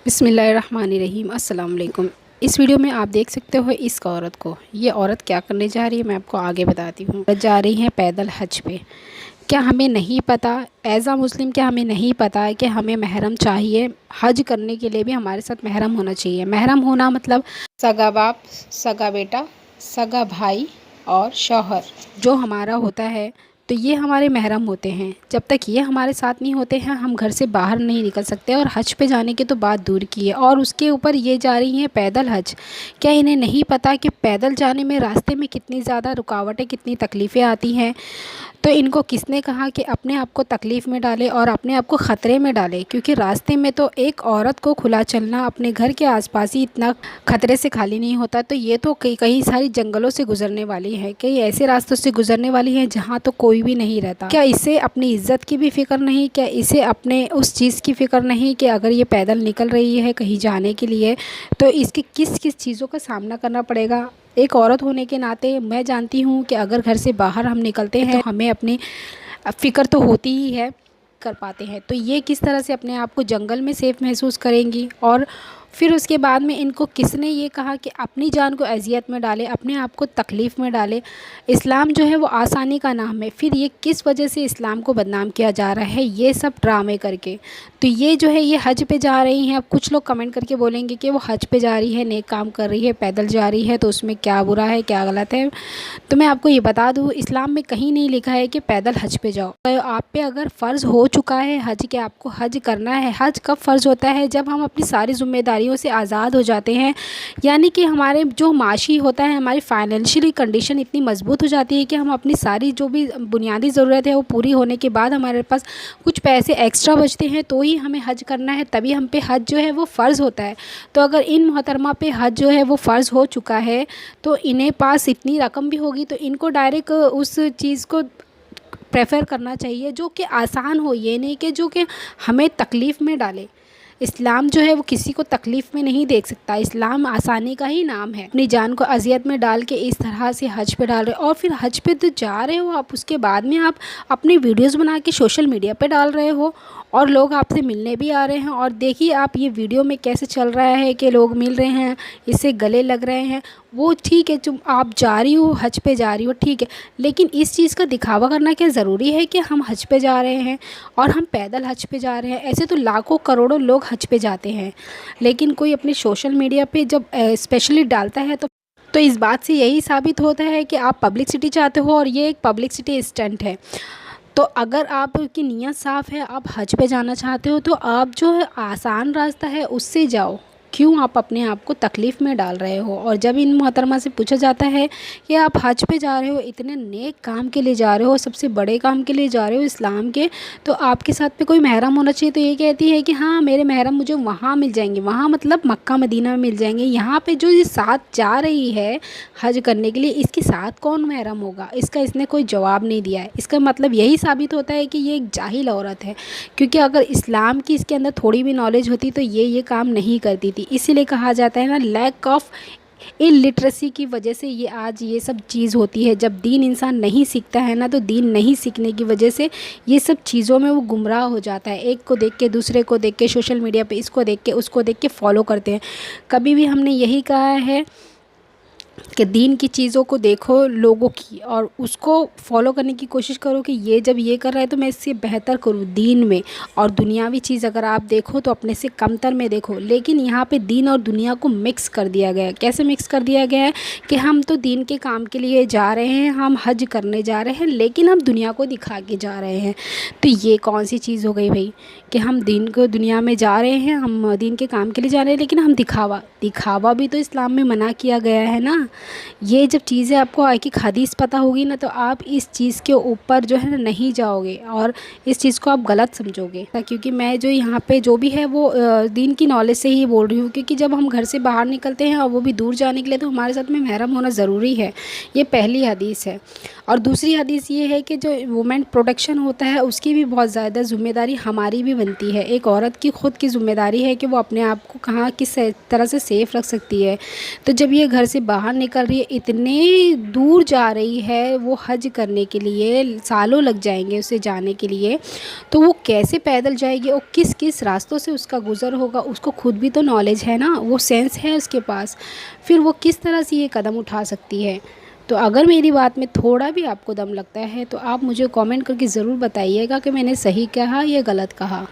بسم اللہ الرحمن الرحیم۔ السلام علیکم۔ اس ویڈیو میں آپ دیکھ سکتے ہو اس عورت کو۔ یہ عورت کیا کرنے جا رہی ہے میں آپ کو آگے بتاتی ہوں۔ جا رہی ہیں پیدل حج پہ۔ کیا ہمیں نہیں پتہ ایز اے مسلم، کیا ہمیں نہیں پتہ کہ ہمیں محرم چاہیے؟ حج کرنے کے لیے بھی ہمارے ساتھ محرم ہونا چاہیے۔ محرم ہونا مطلب سگا باپ، سگا بیٹا، سگا بھائی اور شوہر جو ہمارا ہوتا ہے، تو یہ ہمارے محرم ہوتے ہیں۔ جب تک یہ ہمارے ساتھ نہیں ہوتے ہیں ہم گھر سے باہر نہیں نکل سکتے، اور حج پہ جانے کی تو بات دور کی ہے، اور اس کے اوپر یہ جا رہی ہیں پیدل حج۔ کیا انہیں نہیں پتہ کہ پیدل جانے میں راستے میں کتنی زیادہ رکاوٹیں، کتنی تکلیفیں آتی ہیں؟ تو ان کو کس نے کہا کہ اپنے آپ کو تکلیف میں ڈالے اور اپنے آپ کو خطرے میں ڈالے؟ کیونکہ راستے میں تو ایک عورت کو کھلا چلنا اپنے گھر کے آس پاس ہی اتنا خطرے سے خالی نہیں ہوتا، تو یہ تو کئی ساری جنگلوں سے گزرنے والی ہے، کئی ایسے راستوں سے گزرنے والی ہیں جہاں تو کوئی بھی نہیں رہتا۔ کیا اسے اپنی عزت کی بھی فکر نہیں؟ کیا اسے اپنے اس چیز کی فکر نہیں کہ اگر یہ پیدل نکل رہی ہے کہیں جانے کے لیے تو اس کی کس کس چیزوں کا سامنا کرنا پڑے گا؟ ایک عورت ہونے کے ناطے میں جانتی ہوں کہ اگر گھر سے باہر ہم نکلتے ہیں تو ہمیں اپنی فکر تو ہوتی ہی ہے، کر پاتے ہیں، تو یہ کس طرح سے اپنے آپ کو جنگل میں سیف محسوس کریں گی؟ اور پھر اس کے بعد میں ان کو کس نے یہ کہا کہ اپنی جان کو اذیت میں ڈالے، اپنے آپ کو تکلیف میں ڈالے؟ اسلام جو ہے وہ آسانی کا نام ہے، پھر یہ کس وجہ سے اسلام کو بدنام کیا جا رہا ہے؟ یہ سب ڈرامے کر کے۔ تو یہ جو ہے یہ حج پہ جا رہی ہیں۔ اب کچھ لوگ کمنٹ کر کے بولیں گے کہ وہ حج پہ جا رہی ہے، نیک کام کر رہی ہے، پیدل جا رہی ہے، تو اس میں کیا برا ہے، کیا غلط ہے؟ تو میں آپ کو یہ بتا دوں، اسلام میں کہیں نہیں لکھا ہے کہ پیدل حج پہ جاؤ۔ آپ پہ اگر فرض ہو چکا ہے حج کہ آپ کو حج کرنا ہے، حج کب فرض ہوتا ہے؟ جب ہم اپنی ساری ذمہ داریوں سے آزاد ہو جاتے ہیں، یعنی کہ ہمارے جو معاشی ہوتا ہے، ہماری فائنینشلی کنڈیشن اتنی مضبوط ہو جاتی ہے کہ ہم اپنی ساری جو بھی بنیادی ضرورت ہے وہ پوری ہونے کے بعد ہمارے پاس کچھ پیسے ایکسٹرا بچتے ہیں، تو ہی ہمیں حج کرنا ہے، تبھی ہم پہ حج جو ہے وہ فرض ہوتا ہے۔ تو اگر ان محترمہ پہ حج جو ہے وہ فرض ہو چکا ہے تو انہیں پاس اتنی رقم بھی ہوگی تو ان کو ڈائریکٹ اس چیز کو پریفر کرنا چاہیے جو کہ آسان ہو، یہ نہیں کہ جو کہ ہمیں تکلیف میں ڈالے۔ اسلام جو ہے وہ کسی کو تکلیف میں نہیں دیکھ سکتا، اسلام آسانی کا ہی نام ہے۔ اپنی جان کو اذیت میں ڈال کے اس طرح سے حج پہ ڈال رہے، اور پھر حج پہ تو جا رہے ہو آپ، اس کے بعد میں آپ اپنی ویڈیوز بنا کے سوشل میڈیا پہ ڈال رہے ہو، اور لوگ آپ سے ملنے بھی آ رہے ہیں، اور دیکھیے آپ یہ ویڈیو میں کیسے چل رہا ہے کہ لوگ مل رہے ہیں، اس سے گلے لگ رہے ہیں۔ وہ ٹھیک ہے، تم آپ جا رہی ہو حج پہ جا رہی ہو ٹھیک ہے، لیکن اس چیز کا دکھاوا کرنا کیا ضروری ہے کہ ہم حج پہ جا رہے ہیں اور ہم پیدل حج پہ جا رہے ہیں؟ ایسے تو لاکھوں کروڑوں لوگ حج پہ جاتے ہیں، لیکن کوئی اپنے سوشل میڈیا پہ جب اسپیشلی ڈالتا ہے تو اس بات سے یہی ثابت ہوتا ہے کہ آپ پبلکسٹی چاہتے ہو، اور یہ ایک پبلکسٹی اسٹنٹ ہے۔ تو اگر آپ کی نیت صاف ہے، آپ حج پہ جانا چاہتے ہو، تو آپ جو ہے آسان راستہ ہے اس سے جاؤ، کیوں آپ اپنے آپ کو تکلیف میں ڈال رہے ہو؟ اور جب ان محترمہ سے پوچھا جاتا ہے کہ آپ حج پہ جا رہے ہو، اتنے نیک کام کے لیے جا رہے ہو، سب سے بڑے کام کے لیے جا رہے ہو اسلام کے، تو آپ کے ساتھ پہ کوئی محرم ہونا چاہیے؟ تو یہ کہتی ہے کہ ہاں میرے محرم مجھے وہاں مل جائیں گے، وہاں مطلب مکہ مدینہ میں مل جائیں گے، یہاں پہ جو یہ ساتھ جا رہی ہے حج کرنے کے لیے، اس کے ساتھ کون محرم ہوگا؟ اس نے کوئی جواب نہیں دیا ہے۔ اس کا مطلب یہی ثابت ہوتا ہے کہ یہ ایک جاہل عورت ہے، کیونکہ اگر اسلام کی اس کے اندر تھوڑی بھی نالج ہوتی تو یہ کام نہیں کرتی تھی۔ اسی لیے کہا جاتا ہے نا، لیک آف لٹریسی کی وجہ سے یہ آج یہ سب چیز ہوتی ہے۔ جب دین انسان نہیں سیکھتا ہے نا، تو دین نہیں سیکھنے کی وجہ سے یہ سب چیزوں میں وہ گمراہ ہو جاتا ہے، ایک کو دیکھ کے دوسرے کو دیکھ کے، سوشل میڈیا پہ اس کو دیکھ کے اس کو دیکھ کے فالو کرتے ہیں۔ کبھی بھی ہم نے یہی کہا ہے کہ دین کی چیزوں کو دیکھو لوگوں کی، اور اس کو فالو کرنے کی کوشش کرو کہ یہ جب یہ کر رہا ہے تو میں اس سے بہتر کروں دین میں، اور دنیاوی چیز اگر آپ دیکھو تو اپنے سے کمتر میں دیکھو۔ لیکن یہاں پہ دین اور دنیا کو مکس کر دیا گیا ہے۔ کیسے مکس کر دیا گیا ہے کہ ہم تو دین کے کام کے لیے جا رہے ہیں، ہم حج کرنے جا رہے ہیں، لیکن ہم دنیا کو دکھا کے جا رہے ہیں۔ تو یہ کون سی چیز ہو گئی بھائی کہ ہم دنیا میں جا رہے ہیں، ہم دین کے کام کے لیے جا رہے ہیں، لیکن ہم دکھاوا بھی تو اسلام میں منع کیا گیا ہے نا۔ یہ جب چیزیں آپ کو ایک حدیث پتہ ہوگی نا، تو آپ اس چیز کے اوپر جو ہے نا نہیں جاؤ گے، اور اس چیز کو آپ غلط سمجھو گے۔ کیونکہ میں جو یہاں پہ جو بھی ہے وہ دین کی نالج سے ہی بول رہی ہوں، کیونکہ جب ہم گھر سے باہر نکلتے ہیں اور وہ بھی دور جانے کے لیے، تو ہمارے ساتھ میں محرم ہونا ضروری ہے۔ یہ پہلی حدیث ہے۔ اور دوسری حدیث یہ ہے کہ جو وومن پروٹیکشن ہوتا ہے اس کی بھی بہت زیادہ ذمہ داری ہماری بھی بنتی ہے۔ ایک عورت کی خود کی ذمہ داری ہے کہ وہ اپنے آپ کو کہاں کس طرح سے سیف رکھ سکتی ہے۔ تو جب یہ گھر سے باہر جان نکل رہی ہے، اتنے دور جا رہی ہے وہ حج کرنے کے لیے، سالوں لگ جائیں گے اسے جانے کے لیے، تو وہ کیسے پیدل جائے گی اور کس کس راستوں سے اس کا گزر ہوگا؟ اس کو خود بھی تو نالج ہے نا، وہ سینس ہے اس کے پاس، پھر وہ کس طرح سے یہ قدم اٹھا سکتی ہے؟ تو اگر میری بات میں تھوڑا بھی آپ کو دم لگتا ہے تو آپ مجھے کامنٹ کر کے ضرور بتائیے گا کہ میں نے صحیح کہا یا غلط کہا۔